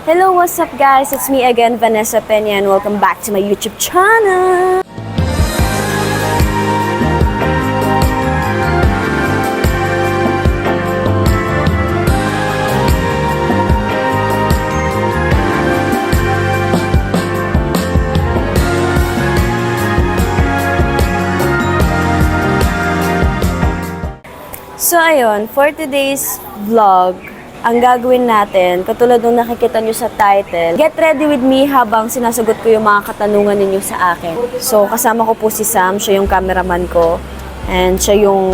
Hello, what's up guys? It's me again, Vanessa Peña, and welcome back to my YouTube channel! So ayun, for today's vlog, ang gagawin natin, katulad nung nakikita nyo sa title, get ready with me habang sinasagot ko yung mga katanungan ninyo sa akin. So kasama ko po si Sam, siya yung cameraman ko, and siya yung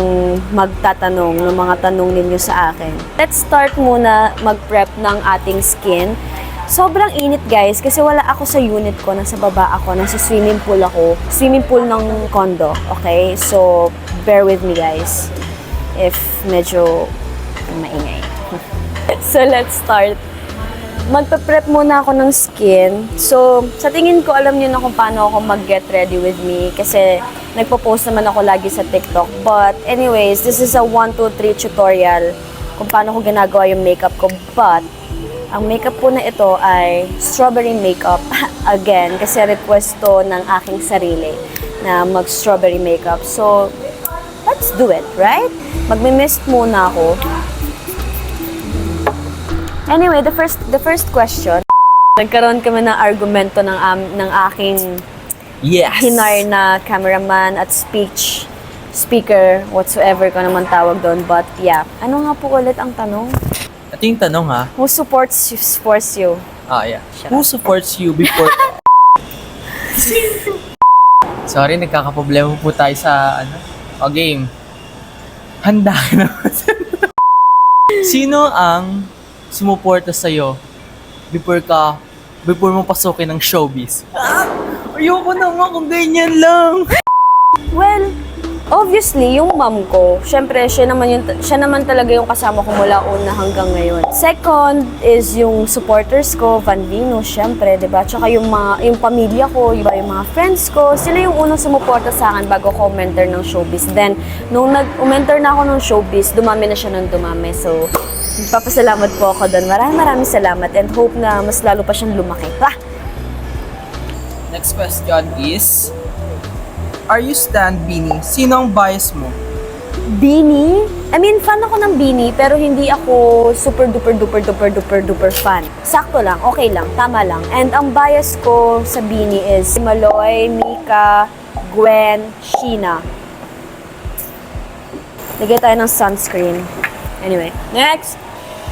magtatanong ng mga tanong ninyo sa akin. Let's start muna mag-prep ng ating skin. Sobrang init guys, kasi wala ako sa unit ko, nasa baba ako, nasa swimming pool ako, swimming pool ng condo, okay? So, bear with me guys, if medyo maingay. So, let's start. Magpe-prep muna ako ng skin. So, sa tingin ko, alam niyo na kung paano ako mag-get ready with me kasi nagpo-post naman ako lagi sa TikTok. But anyways, this is a 1, 2, 3 tutorial kung paano ko ginagawa yung makeup ko. But, ang makeup po na ito ay strawberry makeup. Again, kasi request to ng aking sarili na mag-strawberry makeup. So, let's do it, right? Magme-mist muna ako. Anyway, the first question. Nagkaroon kami ng argumento ng aking hinar na cameraman at speaker, whatsoever ko naman tawag doon. But yeah, ano nga po ulit ang tanong? Ito yung tanong ha. Who supports you? Ah, yeah. Who supports you before... Sorry, nagkakaproblema po tayo sa game. Handa ka na. Sino ang sumuporta sa'yo before mo pasukin ng showbiz? Ayoko naman kung ganyan lang. Well, obviously, yung mom ko, syempre, siya naman talaga yung kasama ko mula una hanggang ngayon. Second is yung supporters ko, Van Venus, syempre, diba? Tsaka yung pamilya ko, yung mga friends ko, sila yung unang sumuporta sa akin bago ko umenter ng showbiz. Then, nung umenter na ako ng showbiz, dumami na siya ng dumami. So, papasalamat po ako doon. Maraming salamat and hope na mas lalo pa siyang lumaki. Next question is, are you stan Beanie? Sino ang bias mo? Beanie? I mean, fan ako ng Beanie, pero hindi ako super duper fan. Sakto lang, okay lang, tama lang. And ang bias ko sa Beanie is Maloy, Mika, Gwen, Sheena. Lagay tayo ng sunscreen. Anyway, next!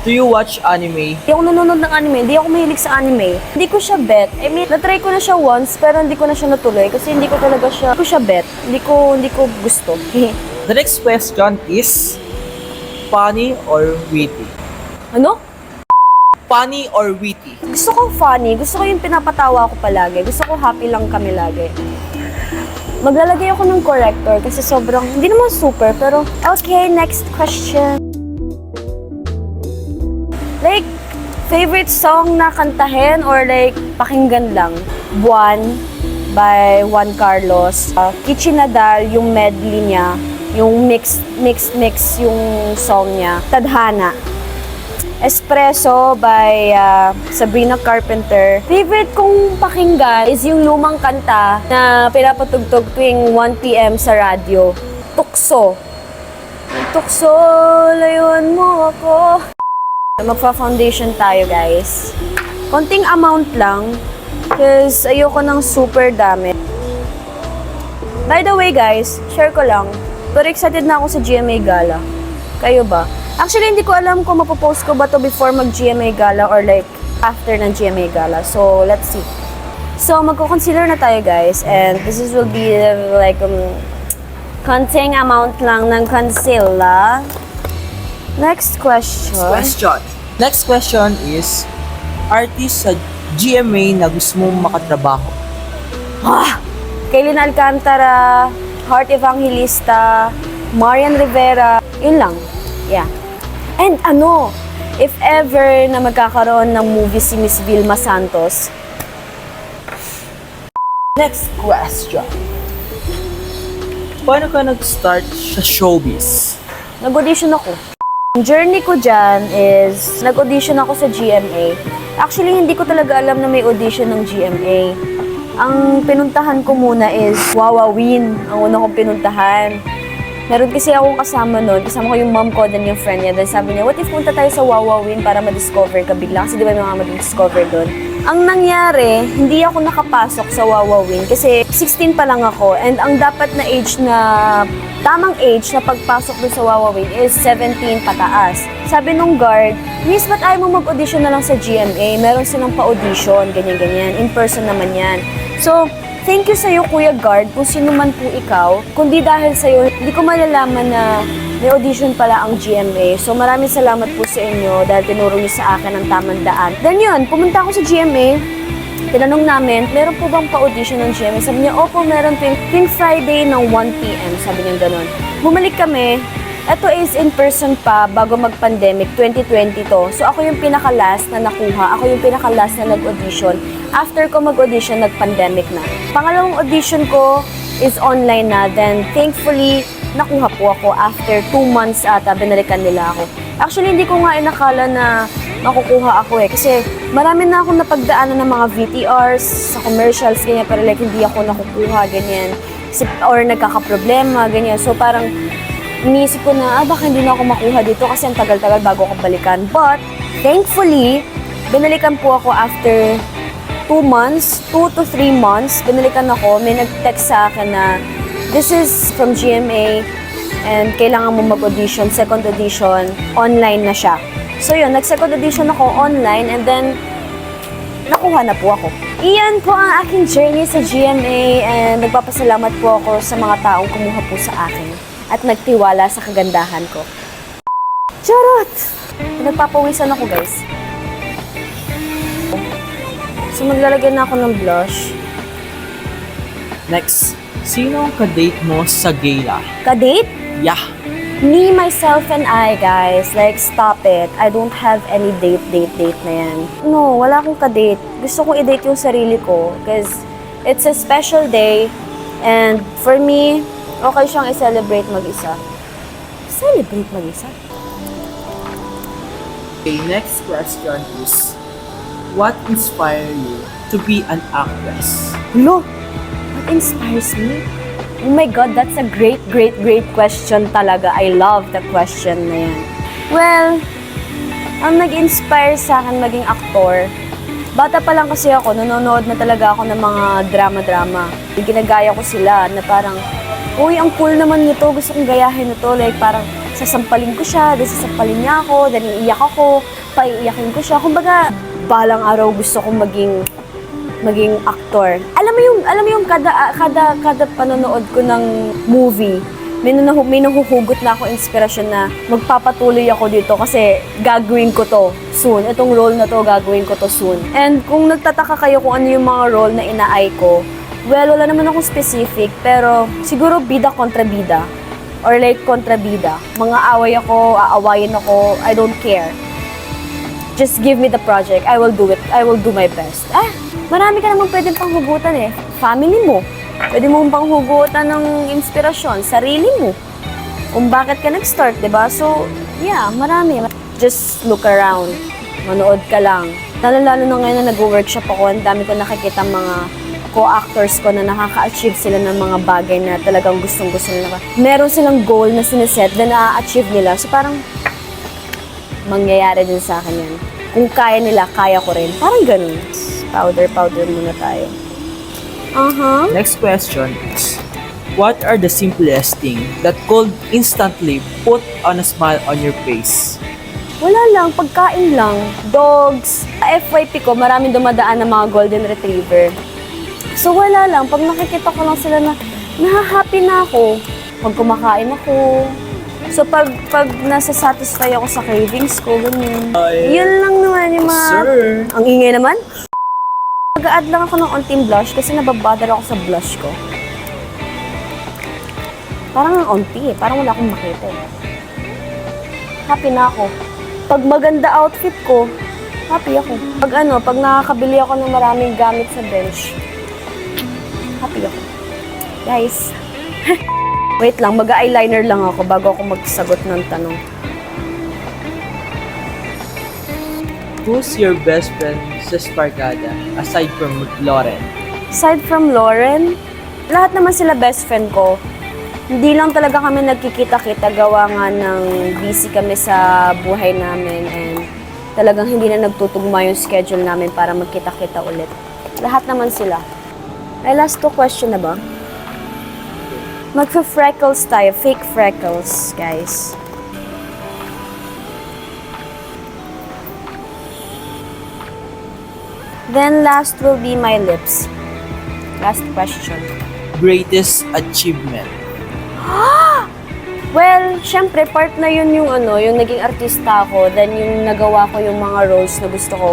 Do you watch anime? Hindi ako nanonood ng anime, hindi ako mahilig sa anime. Hindi ko siya bet. I mean, natry ko na siya once, pero hindi ko na siya natuloy kasi hindi ko siya bet. Hindi ko gusto. The next question is, funny or witty? Ano? Funny or witty? Gusto ko funny. Gusto ko yung pinapatawa ko palagi. Gusto ko happy lang kami lagi. Maglalagay ako ng corrector kasi sobrang, hindi naman super, pero okay, next question. Like, favorite song na kantahin or like, pakinggan lang? Buwan by Juan Carlos. Kichi Nadal, yung medley niya. Yung mix yung song niya. Tadhana. Espresso by Sabrina Carpenter. Favorite kong pakinggan is yung lumang kanta na pinapatugtog tuwing 1 PM sa radyo. Tukso. Tukso, layuan mo ako. Magpa-foundation tayo guys. Konting amount lang because ayoko ng super dami. By the way guys, share ko lang. Pero excited na ako sa GMA Gala. Kayo ba? Actually, hindi ko alam kung mapopost ko ba to before mag-GMA Gala or like after ng GMA Gala. So, let's see. So, magko-concealer na tayo guys. And this will be like konting amount lang ng concealer. Next question. Next question is, artist sa GMA na gusto mong makatrabaho? Kaylin Alcantara, Heart Evangelista, Marian Rivera, yun lang. Yeah. And if ever na magkakaroon ng movie si Miss Vilma Santos. Next question. Paano ka nag-start sa showbiz? Nag-audition ako. Ang journey ko dyan is, nag-audition ako sa GMA. Actually, hindi ko talaga alam na may audition ng GMA. Ang pinuntahan ko muna is Wawawin, ang una kong pinuntahan. Meron kasi akong kasama nun, kasama ko yung mom ko, then yung friend niya. Then sabi niya, what if punta tayo sa Wawawin para ma-discover ka bigla? Kasi di ba may mga ma-discover doon? Ang nangyari, hindi ako nakapasok sa Wawawin kasi 16 pa lang ako. And ang dapat na age na, tamang age na pagpasok doon sa Wawawin is 17 pataas. Sabi nung guard, Miss, ba't ayaw mo mag-audition na lang sa GMA? Meron silang pa-audition, ganyan-ganyan. In person naman yan. So, thank you sa'yo, Kuya Guard, kung sino man po ikaw. Kundi dahil sa'yo, hindi ko malalaman na may audition pala ang GMA. So maraming salamat po sa inyo dahil tinuro niyo sa akin ang tamang daan. Then yun, pumunta ako sa GMA. Tinanong namin, meron po bang pa-audition ng GMA? Sabi niya, opo, meron tuwing Friday ng 1 p.m. Sabi niya ganun. Bumalik kami. Ito is in person pa bago mag-pandemic, 2020 to. So ako yung pinaka-last na nakuha. Ako yung pinaka-last na nag-audition. After ko mag-audition, nag-pandemic na. Pangalawang audition ko is online na. Then thankfully, nakuha po ako after 2 months ata, binalikan nila ako. Actually, hindi ko nga inakala na makukuha ako eh. Kasi marami na akong napagdaanan ng mga VTRs sa commercials, ganyan. Pero like, hindi ako nakukuha, ganyan. Or nagkakaproblema, ganyan. So parang iniisip ko na, baka hindi na ako makuha dito kasi ang tagal-tagal bago ako balikan. But, thankfully, binalikan po ako after 2 months, 2 to 3 months. Binalikan ako, may nag-text sa akin na, this is from GMA and kailangan mo mag-audition, second audition, online na siya. So yun, nag-second audition ako online and then, nakuha na po ako. Iyan po ang aking journey sa GMA and nagpapasalamat po ako sa mga taong kumuha po sa akin at nagtiwala sa kagandahan ko. Charot! Nagpapawisan ako, guys. So, maglalagay na ako ng blush. Next, sino ang kadate mo sa gala? Kadate? Yeah. Me, myself, and I, guys. Like, stop it. I don't have any date na yan. No, wala akong kadate. Gusto kong i-date yung sarili ko because it's a special day and for me, okay siyang i-celebrate mag-isa. Celebrate mag-isa? Okay, next question is, what inspired you to be an actress? Lo, what inspires me? Oh my God, that's a great question talaga. I love the question na yan. Well, ang nag-inspire sa akin maging aktor, bata pa lang kasi ako, nanonood na talaga ako ng mga drama-drama. Ginagaya ko sila na parang, uy, ang cool naman nito, gusto kong gayahin ito. Like, parang sasampalin ko siya, then sasampalin niya ako, then iiyak ako, paiiyakin ko siya. Kumbaga, balang araw gusto kong maging aktor. Alam mo yung kada panonood ko ng movie, may nahuhugot na ako inspirasyon na magpapatuloy ako dito kasi gagawin ko to soon. Itong role na to, gagawin ko to soon. And kung nagtataka kayo kung ano yung mga role na inaay ko, well, wala naman akong specific, pero siguro bida kontra bida. Or like kontra bida. Mga away ako, aawayin ako, I don't care. Just give me the project, I will do it. I will do my best. Marami ka namang pwedeng panghugutan eh. Family mo. Pwede mong panghugutan ng inspirasyon, sarili mo. Kung bakit ka nag-start, diba? So, yeah, marami. Just look around. Manood ka lang. Lalo na ngayon na nag-workshop ako, ang dami ko nakikita mga co-actors ko na nakaka-achieve sila ng mga bagay na talagang gustong-gusto nila. Meron silang goal na siniset na na-achieve nila. So parang mangyayari din sa akin yan. Kung kaya nila, kaya ko rin. Parang ganun. Powder muna tayo. Next question is, what are the simplest thing that could instantly put on a smile on your face? Wala lang, pagkain lang. Dogs. Sa FYP ko, maraming dumadaan ng mga golden retriever. So wala lang, pag nakikita ko lang sila na nahahappy na ako. Pag kumakain ako. So pag nasa-satisfy ako sa cravings ko, ganyan. Yun lang naman yung mga... Sir. Ang ingay naman. Mag-a-add lang ako ng onting blush kasi nababother ako sa blush ko. Parang ang onti eh, parang wala akong makita eh. Happy na ako. Pag maganda outfit ko, happy ako. Pag nakakabili ako ng maraming gamit sa bench, happy ako. Guys, wait lang, mag-eyeliner lang ako bago ako magsagot ng tanong. Who's your best friend sa Sparkada aside from Lauren? Aside from Lauren, lahat naman sila best friend ko. Hindi lang talaga kami nagkikita-kita, gawa nga ng busy kami sa buhay namin and talagang hindi na nagtutugma yung schedule namin para magkita-kita ulit. Lahat naman sila. Ay, last 2 question na ba? Magfa-freckles tayo, fake freckles, guys. Then last will be my lips. Last question. Greatest achievement? Well, syempre, part na yun yung yung naging artista ko, then yung nagawa ko yung mga roles na gusto ko.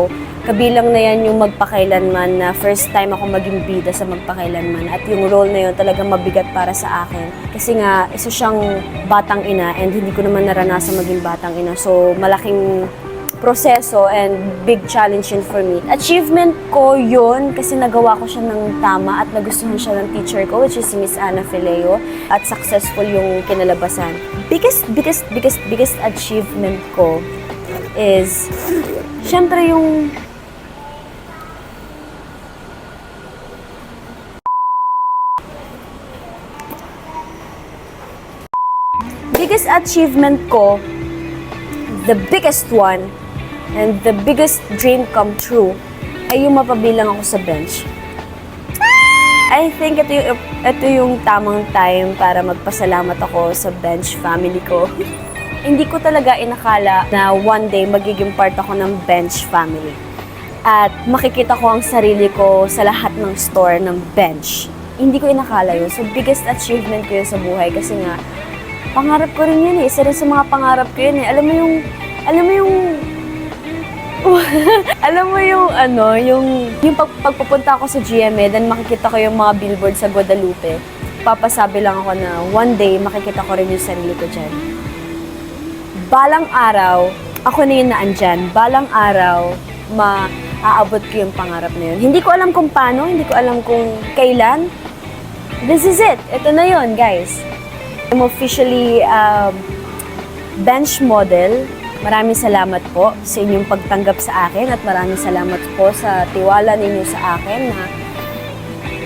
Kabilang na yan yung magpakailanman na first time ako maging bida sa magpakailanman. At yung role na yun talagang mabigat para sa akin. Kasi nga, isa siyang batang ina and hindi ko naman naranasan maging batang ina. So, malaking proseso and big challenge yun for me. Achievement ko yun kasi nagawa ko siya ng tama at nagustuhan siya ng teacher ko, which is si Miss Ana Fileo, at successful yung kinalabasan. Biggest achievement ko is syempre yung biggest achievement ko, the biggest one, and the biggest dream come true ay yung mapabilang ako sa bench. I think ito yung tamang time para magpasalamat ako sa bench family ko. Hindi ko talaga inakala na one day magiging part ako ng bench family. At makikita ko ang sarili ko sa lahat ng store ng bench. Hindi ko inakala yun. So, biggest achievement ko yun sa buhay kasi nga, pangarap ko rin yun eh. Isa rin sa mga pangarap ko yun eh. Alam mo yung pagpupunta ako sa GMA, then makikita ko yung mga billboard sa Guadalupe. Papasabi lang ako na one day makikita ko rin yung sarili ko dyan. Balang araw, ako na yung naandyan. Balang araw, maaabot ko yung pangarap na yun. Hindi ko alam kung paano, hindi ko alam kung kailan. This is it. Ito na yun, guys. I'm officially bench model. Maraming salamat po sa inyong pagtanggap sa akin at maraming salamat po sa tiwala ninyo sa akin na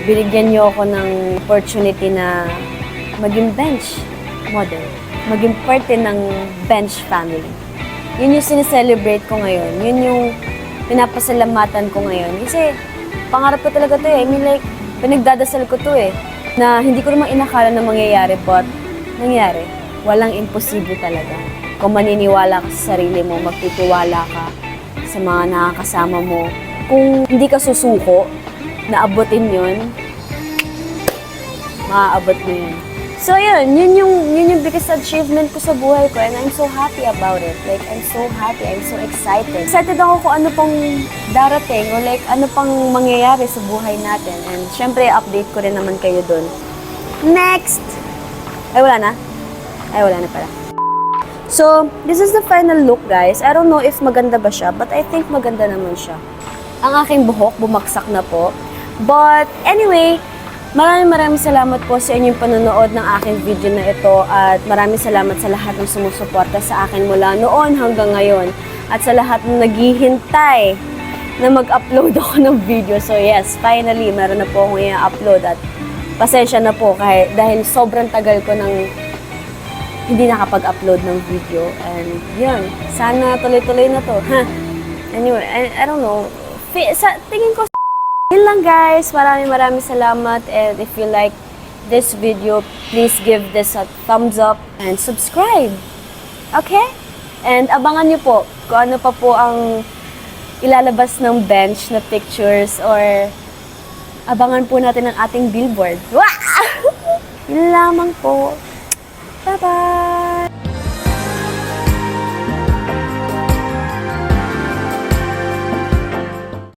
binigyan niyo ako ng opportunity na maging bench model, maging parte ng bench family. Yun yung sineselebrate ko ngayon. Yun yung pinapasalamatan ko ngayon. Kasi pangarap ko talaga to eh. I mean like, pinagdadasal ko to eh. Na hindi ko naman inakala na mangyayari but nangyari. Walang imposible talaga. Kung maniniwala ka sa sarili mo, magtitiwala ka sa mga nakakasama mo. Kung hindi ka susuko, naabutin yun, maaabot mo yun. So yun yung biggest achievement ko sa buhay ko and I'm so happy about it. Like, I'm so happy, I'm so excited. Excited ako kung ano pang darating o like ano pang mangyayari sa buhay natin. And syempre, update ko rin naman kayo dun. Next! Ay, wala na? Ay, wala na pala. So, this is the final look, guys. I don't know if maganda ba siya, but I think maganda naman siya. Ang aking buhok, bumaksak na po. But, anyway, maraming salamat po sa inyong panonood ng aking video na ito at maraming salamat sa lahat ng sumusuporta sa akin mula noon hanggang ngayon at sa lahat ng naghihintay na mag-upload ako ng video. So, yes, finally, meron na po akong i-upload at pasensya na po dahil sobrang tagal ko ng hindi nakapag-upload ng video. And yun, sana tuloy-tuloy na to. Anyway, I don't know. Sa tingin ko, yun lang guys. Maraming salamat. And if you like this video, please give this a thumbs up and subscribe. Okay? And abangan nyo po kung ano pa po ang ilalabas ng bench na pictures or abangan po natin ang ating billboard. Wah! Yun lamang po. Bye-bye!